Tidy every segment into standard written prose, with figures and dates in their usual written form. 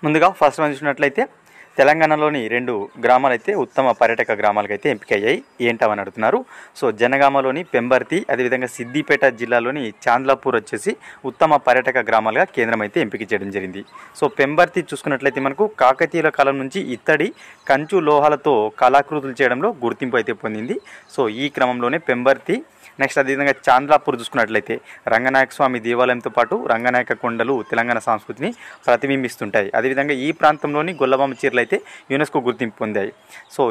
ముందుగా ఫస్ట్ మనం చూసినట్లయితే తెలంగాణలోని 2 గ్రామాలైతే ఉత్తమ పర్యాటక గ్రామాలకైతే ఎంపికయ్యాయి. ఏంటవని అడుగుతున్నారు. సో జనగామలోని పెంబర్తి, అదేవిధంగా సిద్దిపేట జిల్లాలోని చాంద్లాపూర్ వచ్చేసి ఉత్తమ పర్యాటక గ్రామాలుగా కేంద్రం అయితే ఎంపిక చేయడం జరిగింది. సో పెంబర్తి చూసుకున్నట్లయితే మనకు కాకతీయుల కాలం నుంచి ఇత్తడి, కంచు లోహాలతో కళాకృతులు చేయడంలో గుర్తింపు అయితే పొందింది. సో ఈ క్రమంలోనే పెంబర్తి, నెక్స్ట్ అదేవిధంగా చాంద్లాపూర్ చూసుకున్నట్లయితే రంగనాయక స్వామి దేవాలయంతో పాటు రంగనాయక కొండలు తెలంగాణ సంస్కృతిని ప్రతిబింబిస్తుంటాయి. అదేవిధంగా ఈ ప్రాంతంలోని గొల్లబామ చీరలు అయితే యునెస్కో గుర్తింపు పొందాయి. సో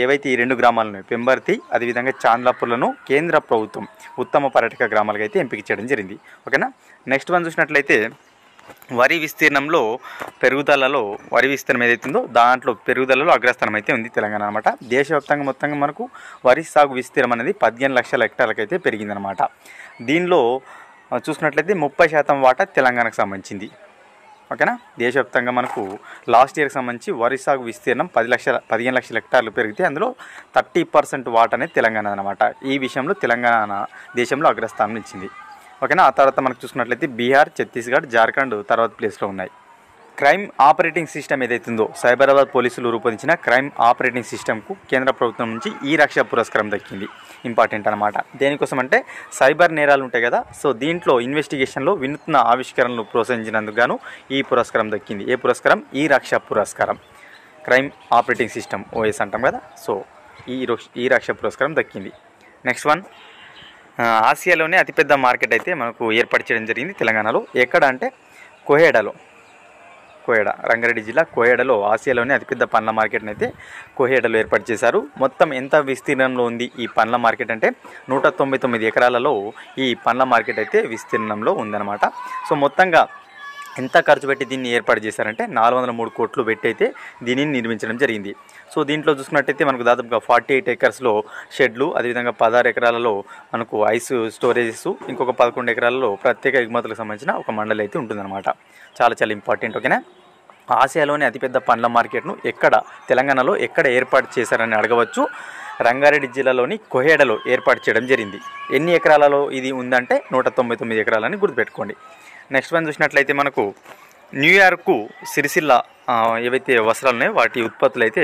ఏవైతే ఈ 2 గ్రామాలను పెంబర్తి అదేవిధంగా చాంద్లాపూర్లను కేంద్ర ప్రభుత్వం ఉత్తమ పర్యాటక గ్రామాలుగా అయితే ఎంపిక చేయడం జరిగింది. ఓకేనా. నెక్స్ట్ వన్ చూసినట్లయితే వరి విస్తీర్ణంలో పెరుగుదలలో వరి విస్తీర్ణం ఏదైతుందో దాంట్లో పెరుగుదలలో అగ్రస్థానం అయితే ఉంది తెలంగాణ అనమాట. దేశవ్యాప్తంగా మొత్తంగా మనకు వరి సాగు విస్తీర్ణం అనేది 15 లక్షల హెక్టార్లకు అయితే పెరిగిందనమాట. దీనిలో చూసుకున్నట్లయితే 30% వాటా తెలంగాణకు సంబంధించింది. ఓకేనా. దేశవ్యాప్తంగా మనకు లాస్ట్ ఇయర్కి సంబంధించి వరి సాగు విస్తీర్ణం 15 లక్షల హెక్టార్లు పెరిగితే అందులో 30% వాటా అనేది తెలంగాణ అనమాట. ఈ విషయంలో తెలంగాణ దేశంలో అగ్రస్థానం ఇచ్చింది. ఓకేనా. ఆ తర్వాత మనకు చూసుకున్నట్లయితే బీహార్, ఛత్తీస్గఢ్, జార్ఖండ్ తర్వాత ప్లేస్లో ఉన్నాయి. క్రైమ్ ఆపరేటింగ్ సిస్టమ్ ఏదైతుందో సైబరాబాద్ పోలీసులు రూపొందించిన క్రైమ్ ఆపరేటింగ్ సిస్టమ్కు కేంద్ర ప్రభుత్వం నుంచి ఈ రక్ష పురస్కారం దక్కింది. ఇంపార్టెంట్ అనమాట. దేనికోసం అంటే సైబర్ నేరాలు ఉంటాయి కదా, సో దీంట్లో ఇన్వెస్టిగేషన్లో వినూత్న ఆవిష్కరణలు ప్రోత్సహించినందుకు గాను ఈ పురస్కారం దక్కింది. ఏ పురస్కారం? ఈ రక్ష పురస్కారం. క్రైమ్ ఆపరేటింగ్ సిస్టమ్ ఓఎస్ అంటాం కదా, సో ఈ రక్ష పురస్కారం దక్కింది. నెక్స్ట్ వన్, ఆసియాలోనే అతిపెద్ద మార్కెట్ అయితే మనకు ఏర్పాటు చేయడం జరిగింది తెలంగాణలో. ఎక్కడ అంటే కోహెడాలో, రంగారెడ్డి జిల్లా కోహెడలో ఆసియాలోనే అతిపెద్ద పండ్ల మార్కెట్ని అయితే కోహెడలో ఏర్పాటు చేశారు. మొత్తం ఎంత విస్తీర్ణంలో ఉంది ఈ పండ్ల మార్కెట్ అంటే 199 ఎకరాలలో ఈ పండ్ల మార్కెట్ అయితే విస్తీర్ణంలో ఉందన్నమాట. సో మొత్తంగా ఎంత ఖర్చు పెట్టి దీన్ని ఏర్పాటు చేశారంటే 403 కోట్లు పెట్టి అయితే దీనిని నిర్మించడం జరిగింది. సో దీంట్లో చూసుకున్నట్టయితే మనకు దాదాపుగా 48 ఎకర్స్లో షెడ్లు, అదేవిధంగా 16 ఎకరాలలో మనకు ఐస్ స్టోరేజెస్, ఇంకొక 11 ఎకరాలలో ప్రత్యేక ఎగుమతులకు సంబంధించిన ఒక మండలి అయితే ఉంటుందన్నమాట. చాలా చాలా ఇంపార్టెంట్. ఓకేనా. ఆసియాలోని అతిపెద్ద పండ్ల మార్కెట్ను తెలంగాణలో ఎక్కడ ఏర్పాటు చేశారని అడగవచ్చు. రంగారెడ్డి జిల్లాలోని కోహెడలో ఏర్పాటు చేయడం జరిగింది. ఎన్ని ఎకరాలలో ఇది ఉందంటే 199 ఎకరాలని గుర్తుపెట్టుకోండి. నెక్స్ట్ వన్ చూసినట్లయితే మనకు న్యూయార్కు సిరిసిల్ల ఏవైతే వస్త్రాలు ఉన్నాయో వాటి ఉత్పత్తులు అయితే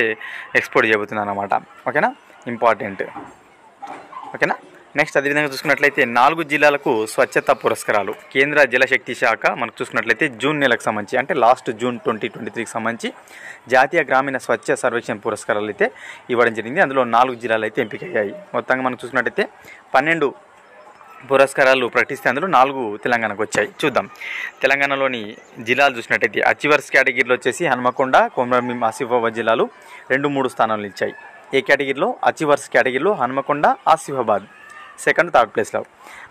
ఎక్స్పోర్ట్ చేయబోతున్నాను అనమాట. ఓకేనా. ఇంపార్టెంట్. ఓకేనా. నెక్స్ట్ అదేవిధంగా చూసుకున్నట్లయితే 4 జిల్లాలకు స్వచ్ఛత పురస్కారాలు కేంద్ర జలశక్తి శాఖ మనకు చూసుకున్నట్లయితే జూన్ నెలకు సంబంధించి అంటే లాస్ట్ జూన్ 2023కి సంబంధించి జాతీయ గ్రామీణ స్వచ్ఛ సర్వేక్షణ పురస్కారాలు అయితే ఇవ్వడం జరిగింది. అందులో 4 జిల్లాలు అయితే ఎంపికయ్యాయి. మొత్తంగా మనం చూసుకున్నట్లయితే 12 పురస్కారాలు ప్రకటిస్తే అందులో 4 తెలంగాణకు వచ్చాయి. చూద్దాం. తెలంగాణలోని జిల్లాలు చూసినట్టయితే అచీవర్స్ కేటగిరీలో వచ్చేసి హన్మకొండ, కొమరంభీం, ఆసిఫాబాద్ జిల్లాలు 2-3 స్థానాలు ఇచ్చాయి. ఏ కేటగిరీలో? అచీవర్స్ కేటగిరీలో హన్మకొండ, ఆసిఫాబాద్ సెకండ్, థర్డ్ ప్లేస్లో.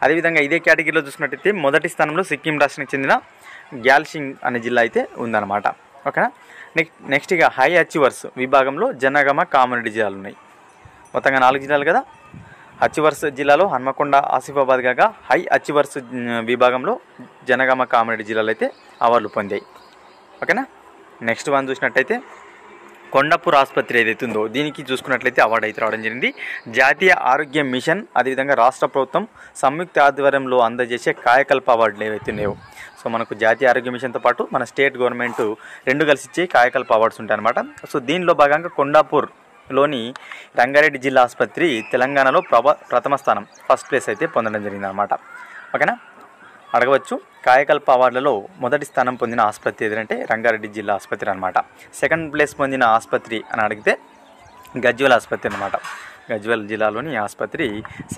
అదేవిధంగా ఇదే కేటగిరీలో చూసినట్టయితే మొదటి స్థానంలో సిక్కిం రాష్ట్రానికి చెందిన గ్యాల్షింగ్ అనే జిల్లా అయితే ఉందన్నమాట. ఓకేనా. నెక్స్ట్ ఇక హై అచీవర్స్ విభాగంలో జనగామ, కామారెడ్డి జిల్లాలు ఉన్నాయి. మొత్తంగా 4 జిల్లాలు కదా. అచీవర్స్ జిల్లాలో హన్మకొండ, ఆసిఫాబాద్ కాగా హై అచీవర్స్ విభాగంలో జనగామ, కామారెడ్డి జిల్లాలు అయితే అవార్డులు పొందాయి. ఓకేనా. నెక్స్ట్ వన్ చూసినట్టయితే కొండాపూర్ ఆసుపత్రి ఏదైతే ఉందో దీనికి చూసుకున్నట్లయితే అవార్డు అయితే రావడం జరిగింది. జాతీయ ఆరోగ్య మిషన్ అదేవిధంగా రాష్ట్ర ప్రభుత్వం సంయుక్త ఆధ్వర్యంలో అందజేసే కాయకల్ప అవార్డులు ఏవైతే ఉన్నాయో, సో మనకు జాతీయ ఆరోగ్య మిషన్తో పాటు మన స్టేట్ గవర్నమెంట్ 2 కలిసి ఇచ్చే కాయకల్ప అవార్డ్స్ ఉంటాయి అన్నమాట. సో దీనిలో భాగంగా కొండాపూర్లోని రంగారెడ్డి జిల్లా ఆసుపత్రి తెలంగాణలో ప్రథమ స్థానం, ఫస్ట్ ప్లేస్ అయితే పొందడం జరిగింది అనమాట. ఓకేనా. అడగవచ్చు. కాయకల్ప అవార్డులలో మొదటి స్థానం పొందిన ఆసుపత్రి ఏదంటే రంగారెడ్డి జిల్లా ఆసుపత్రి అనమాట. సెకండ్ ప్లేస్ పొందిన ఆసుపత్రి అని అడిగితే గజ్వేల్ ఆసుపత్రి అనమాట. గజ్వేల్ జిల్లాలోని ఆసుపత్రి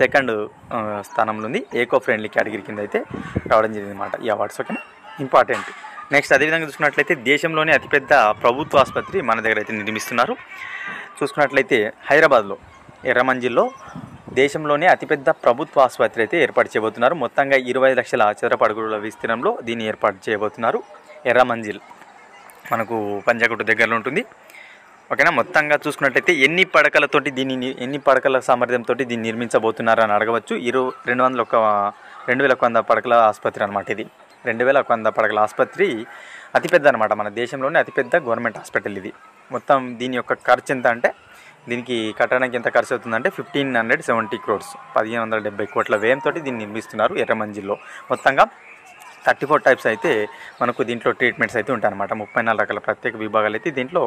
సెకండ్ స్థానంలో ఉంది. ఏకో ఫ్రెండ్లీ కేటగిరీ కింద అయితే రావడం జరిగింది అనమాట ఈ అవార్డ్స్. ఓకేనా. ఇంపార్టెంట్. నెక్స్ట్ అదేవిధంగా చూసుకున్నట్లయితే దేశంలోనే అతిపెద్ద ప్రభుత్వ ఆసుపత్రి మన దగ్గర అయితే నిర్మిస్తున్నారు. చూసుకున్నట్లయితే హైదరాబాద్లో ఎర్రమంజిల్లో దేశంలోనే అతిపెద్ద ప్రభుత్వ ఆసుపత్రి అయితే ఏర్పాటు చేయబోతున్నారు. మొత్తంగా 20 లక్షల చదరపు అడుగుల విస్తీర్ణంలో దీన్ని ఏర్పాటు చేయబోతున్నారు. ఎర్రమంజిల్ మనకు పంజాగుట్ట దగ్గరలో ఉంటుంది. ఓకేనా. మొత్తంగా చూసుకున్నట్లయితే ఎన్ని పడకల సామర్థ్యంతో దీన్ని నిర్మించబోతున్నారు అని అడగవచ్చు. 2100 పడకల ఆసుపత్రి అనమాట. ఇది 2100 పడకల ఆసుపత్రి అతిపెద్ద అనమాట. మన దేశంలోనే అతిపెద్ద గవర్నమెంట్ హాస్పిటల్ ఇది. మొత్తం దీని యొక్క ఖర్చు ఎంత అంటే దీనికి కట్టడానికి ఎంత ఖర్చు అవుతుందంటే 1570 crores 1570 కోట్ల వ్యయంతో దీన్ని నిర్మిస్తున్నారు ఎర్రమంజిల్లో. మొత్తంగా 34 టైప్స్ అయితే మనకు దీంట్లో ట్రీట్మెంట్స్ అయితే ఉంటాయన్నమాట. 34 రకాల ప్రత్యేక విభాగాలు అయితే దీంట్లో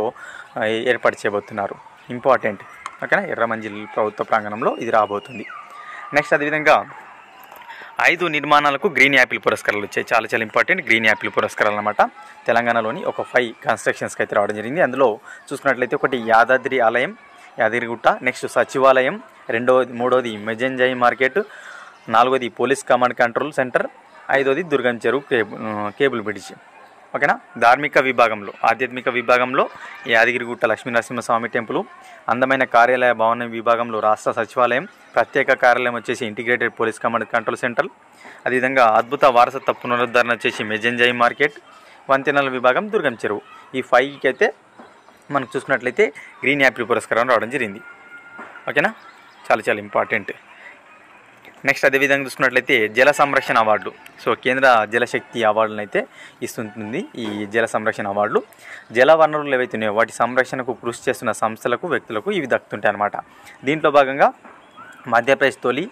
ఏర్పాటు చేయబోతున్నారు. ఇంపార్టెంట్, ఓకేనా. ఎర్రమంజిల్ ప్రభుత్వ ప్రాంగణంలో ఇది రాబోతుంది. నెక్స్ట్ అదేవిధంగా 5 నిర్మాణాలకు గ్రీన్ యాపిల్ పురస్కారాలు వచ్చాయి. చాలా చాలా ఇంపార్టెంట్ గ్రీన్ యాపిల్ పురస్కారాలు అనమాట. తెలంగాణలోని ఒక 5 కన్స్ట్రక్షన్స్కి అయితే రావడం జరిగింది. అందులో చూసుకున్నట్లయితే ఒకటి యాదాద్రి ఆలయం, యాదగిరిగుట్ట, నెక్స్ట్ సచివాలయం, మూడోది మెజెంజాయి మార్కెట్, 4వది పోలీస్ కమాండ్ కంట్రోల్ సెంటర్, 5వది దుర్గం చెరువు కేబుల్ బ్రిడ్జ్, ఓకేనా. ధార్మిక విభాగంలో, ఆధ్యాత్మిక విభాగంలో యాదగిరిగుట్ట లక్ష్మీనరసింహస్వామి టెంపుల్, అందమైన కార్యాలయ భవన విభాగంలో రాష్ట్ర సచివాలయం, ప్రత్యేక కార్యాలయం వచ్చేసి integrated police command control centre, అదేవిధంగా అద్భుత వారసత్వ పునరుద్ధరణ వచ్చేసి మెజెంజాయి మార్కెట్, వంతెనల విభాగం దుర్గం చెరువు. ఈ 5కి అయితే మనకు చూసుకున్నట్లయితే గ్రీన్ యాపిల్ పురస్కారం రావడం జరిగింది, ఓకేనా. చాలా చాలా ఇంపార్టెంట్. నెక్స్ట్ అదేవిధంగా చూసుకున్నట్లయితే జల సంరక్షణ అవార్డు. సో కేంద్ర జలశక్తి అవార్డులను అయితే ఇస్తుంటుంది. ఈ జల సంరక్షణ అవార్డులు జల వనరులు ఏవైతే ఉన్నాయో వాటి సంరక్షణకు కృషి చేస్తున్న సంస్థలకు, వ్యక్తులకు ఇవి దక్కుతుంటాయి అన్నమాట. దీంట్లో భాగంగా మధ్యప్రదేశ్ తొలి,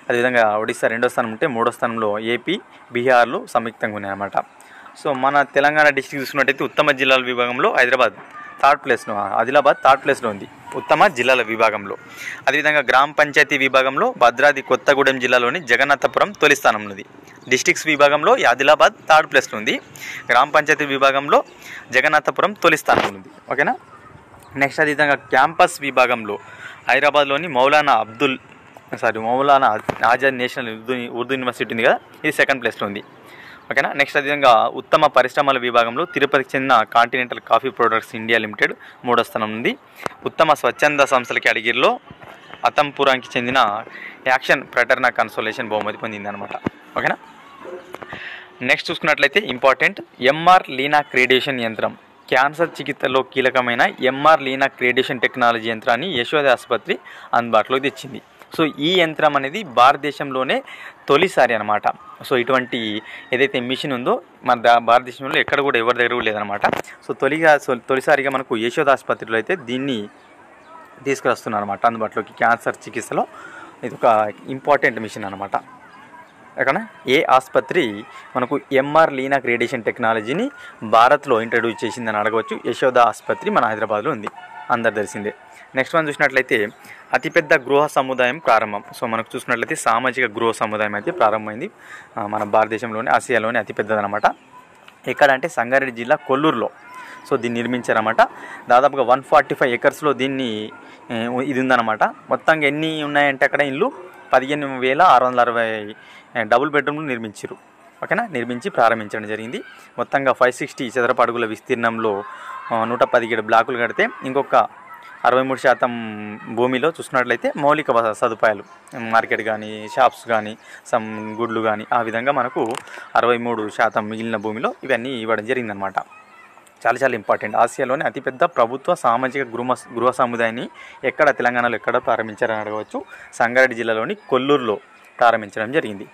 అదేవిధంగా ఒడిశా 2వ స్థానం ఉంటే 3వ స్థానంలో ఏపీ, బీహార్లు సంయుక్తంగా ఉన్నాయన్నమాట. సో మన తెలంగాణ డిస్ట్రిక్ట్ చూసుకున్నట్టయితే ఉత్తమ జిల్లాల విభాగంలో హైదరాబాద్ థర్డ్ ప్లేస్లో, ఆదిలాబాద్ థర్డ్ ప్లేస్లో ఉంది ఉత్తమ జిల్లాల విభాగంలో. అదేవిధంగా గ్రామ పంచాయతీ విభాగంలో భద్రాద్రి కొత్తగూడెం జిల్లాలోని జగన్నాథపురం తొలి స్థానంలో ఉంది. డిస్ట్రిక్ట్స్ విభాగంలో ఆదిలాబాద్ థర్డ్ ప్లేస్లో ఉంది. గ్రామ పంచాయతీ విభాగంలో జగన్నాథపురం తొలి స్థానంలో ఉంది, ఓకేనా. నెక్స్ట్ అదేవిధంగా క్యాంపస్ విభాగంలో హైదరాబాద్లోని మౌలానా ఆజాద్ నేషనల్ ఉర్దూ యూనివర్సిటీ ఉంది కదా, ఇది సెకండ్ ప్లేస్లో ఉంది, ఓకేనా. నెక్స్ట్ అదేవిధంగా ఉత్తమ పరిశ్రమల విభాగంలో తిరుపతికి చెందిన continental coffee products India limited 3వ స్థానం ఉంది. ఉత్తమ స్వచ్ఛంద సంస్థల కేటగిరీలో అతంపురానికి చెందిన యాక్షన్ ఫ్రెటర్నా కన్సోలేషన్ బహుమతి పొందింది అనమాట, ఓకేనా. నెక్స్ట్ చూసుకున్నట్లయితే ఇంపార్టెంట్ ఎంఆర్ లీనాక్ రేడియేషన్ యంత్రం. క్యాన్సర్ చికిత్సలో కీలకమైన ఎంఆర్ లీనాక్ రేడియేషన్ టెక్నాలజీ యంత్రాన్ని యశోద ఆసుపత్రి అందుబాటులోకి తెచ్చింది. సో ఈ యంత్రం అనేది భారతదేశంలోనే తొలిసారి అనమాట. సో ఇటువంటి ఏదైతే మిషన్ ఉందో మన భారతదేశంలో ఎక్కడ కూడా ఎవరి దగ్గర కూడా లేదనమాట. సో తొలిసారిగా మనకు యశోద ఆసుపత్రిలో అయితే దీన్ని తీసుకువస్తున్నారు అనమాట అందుబాటులోకి. క్యాన్సర్ చికిత్సలో ఇది ఒక ఇంపార్టెంట్ మిషన్ అనమాట. అక్కడ ఏ ఆసుపత్రి మనకు ఎంఆర్ లీనాక్ రేడియేషన్ టెక్నాలజీని భారత్లో ఇంట్రడ్యూస్ చేసిందని అడగవచ్చు. యశోద ఆసుపత్రి మన హైదరాబాద్లో ఉంది, అందరు తెలిసిందే. నెక్స్ట్ వన్ చూసినట్లయితే అతిపెద్ద గృహ సముదాయం ప్రారంభం. సో మనకు చూసినట్లయితే సామాజిక గృహ సముదాయం అయితే ప్రారంభమైంది మన భారతదేశంలోని, ఆసియాలోని అతిపెద్దదనమాట. ఎక్కడ అంటే సంగారెడ్డి జిల్లా కొల్లూరులో సో దీన్ని నిర్మించారన్నమాట. దాదాపుగా 145 ఎకర్స్లో దీన్ని ఇది ఉందన్నమాట. మొత్తంగా ఎన్ని ఉన్నాయంటే అక్కడ ఇల్లు 15,660 డబుల్ బెడ్రూమ్లు నిర్మించారు, ఓకేనా. నిర్మించి ప్రారంభించడం జరిగింది. మొత్తంగా 560 చదరపు అడుగుల విస్తీర్ణంలో 117 బ్లాకులు కడితే ఇంకొక 63% భూమిలో చూసుకున్నట్లయితే మౌలిక సదుపాయాలు, మార్కెట్ కానీ, షాప్స్ కానీ, సమ్ గుడ్లు కానీ, ఆ విధంగా మనకు 63% మిగిలిన భూమిలో ఇవన్నీ ఇవ్వడం జరిగిందనమాట. చాలా చాలా ఇంపార్టెంట్. ఆసియాలోని అతిపెద్ద ప్రభుత్వ సామాజిక గృహ సముదాయాన్ని ఎక్కడ తెలంగాణలో ఎక్కడ ప్రారంభించారని అడగవచ్చు. సంగారెడ్డి జిల్లాలోని కొల్లూరులో ప్రారంభించడం జరిగింది.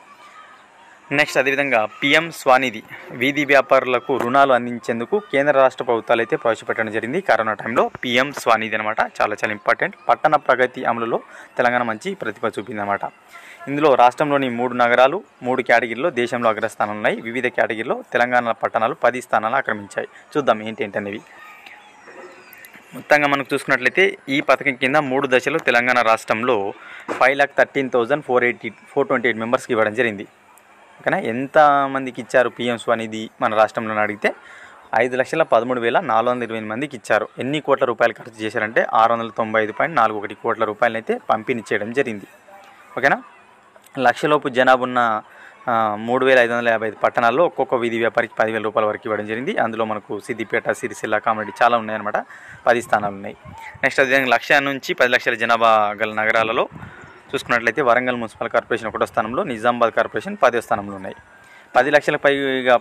నెక్స్ట్ అదేవిధంగా పిఎం స్వానిధి వీధి వ్యాపారులకు రుణాలు అందించేందుకు కేంద్ర రాష్ట్ర ప్రభుత్వాలు అయితే ప్రవేశపెట్టడం జరిగింది కరోనా టైంలో. పిఎం స్వానిధి అనమాట, చాలా చాలా ఇంపార్టెంట్. పట్టణ ప్రగతి అమలులో తెలంగాణ మంచి ప్రతిభ చూపిందన్నమాట. ఇందులో రాష్ట్రంలోని 3 నగరాలు 3 కేటగిరీలో దేశంలో అగ్రస్థానాలు ఉన్నాయి. వివిధ కేటగిరీలో తెలంగాణ పట్టణాలు 10 స్థానాలు ఆక్రమించాయి. చూద్దాం ఏంటనేవి. మొత్తంగా మనకు చూసుకున్నట్లయితే ఈ పథకం కింద 3 దశలు తెలంగాణ రాష్ట్రంలో 5,13,428 మెంబర్స్కి ఇవ్వడం జరిగింది, ఓకేనా. ఎంతమందికి ఇచ్చారు పిఎం స్వానిధి మన రాష్ట్రంలో అడిగితే 5,13,428 మందికి ఇచ్చారు. ఎన్ని కోట్ల రూపాయలు ఖర్చు చేశారంటే 695.41 కోట్ల రూపాయలు అయితే పంపిణీ చేయడం జరిగింది, ఓకేనా. లక్షలోపు జనాభా ఉన్న 3,555 పట్టణాల్లో ఒక్కొక్క వీధి వ్యాపారికి 10,000 రూపాయల వరకు ఇవ్వడం జరిగింది. అందులో మనకు సిద్దిపేట, సిరిసిల్ల, కామారెడ్డి చాలా ఉన్నాయన్నమాట. 10 స్థానాలు ఉన్నాయి. నెక్స్ట్ అదేవిధంగా 1,00,000 నుంచి 10 లక్షల జనాభా గల నగరాలలో చూసుకున్నట్లయితే వరంగల్ మున్సిపల్ కార్పొరేషన్ 1వ స్థానంలో, నిజామాబాద్ కార్పొరేషన్ 10వ స్థానంలో ఉన్నాయి. 10 లక్షల పైగా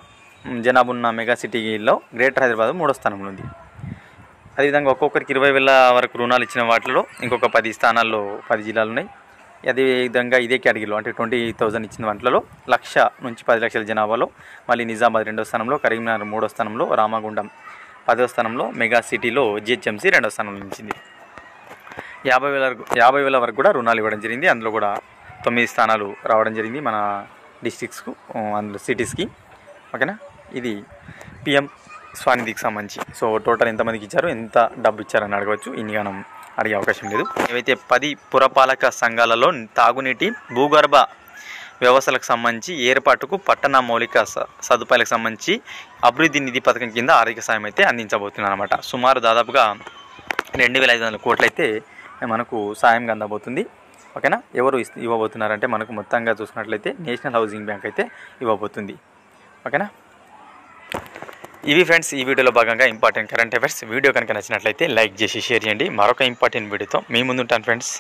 జనాభా ఉన్న మెగా సిటీలో గ్రేటర్ హైదరాబాద్ 3వ స్థానంలో ఉంది. అదేవిధంగా ఒక్కొక్కరికి 20,000 వరకు రుణాలు ఇచ్చిన వాటిలో ఇంకొక 10 స్థానాల్లో 10 జిల్లాలు ఉన్నాయి. అదేవిధంగా ఇదే కేటగిరీలో అంటే 20,000 ఇచ్చిన వాటిలో 1,00,000 నుంచి 10 లక్షల జనాభాలో మళ్ళీ నిజామాబాద్ 2వ స్థానంలో, కరీంనగర్ 3వ స్థానంలో, రామగుండం 10వ స్థానంలో, మెగా సిటీలో జిహెచ్ఎంసీ 2వ స్థానంలో నిలిచింది. 50,000 వరకు కూడా రుణాలు ఇవ్వడం జరిగింది. అందులో కూడా 9 స్థానాలు రావడం జరిగింది మన డిస్ట్రిక్ట్స్కు, అందులో సిటీస్కి. ఓకేనా. ఇది పిఎం స్వానిధికి సంబంధించి. సో టోటల్ ఎంతమందికి ఇచ్చారు, ఎంత డబ్బు ఇచ్చారని అడగవచ్చు. ఇన్నిగానం అడిగే అవకాశం లేదు. ఏవైతే 10 పురపాలక సంఘాలలో తాగునీటి భూగర్భ వ్యవస్థలకు సంబంధించి ఏర్పాటుకు పట్టణ మౌలిక సదుపాయాలకు సంబంధించి అభివృద్ధి నిధి పథకం కింద ఆర్థిక సాయం అయితే అందించబోతున్నారు అనమాట. సుమారు దాదాపుగా 2500 కోట్లు అయితే మనకు సాయంగా అందబోతుంది. ఓకేనా. ఎవరు ఇవ్వబోతున్నారంటే మనకు మొత్తంగా చూసుకున్నట్లయితే నేషనల్ హౌసింగ్ బ్యాంక్ అయితే ఇవ్వబోతుంది. ఓకేనా. ఇవి ఫ్రెండ్స్ ఈ వీడియోలో భాగంగా ఇంపార్టెంట్ కరెంట్ అఫైర్స్. వీడియో కనుక నచ్చినట్లయితే లైక్ చేసి షేర్ చేయండి. మరొక ఇంపార్టెంట్ వీడియోతో మీ ముందుంటాను ఫ్రెండ్స్.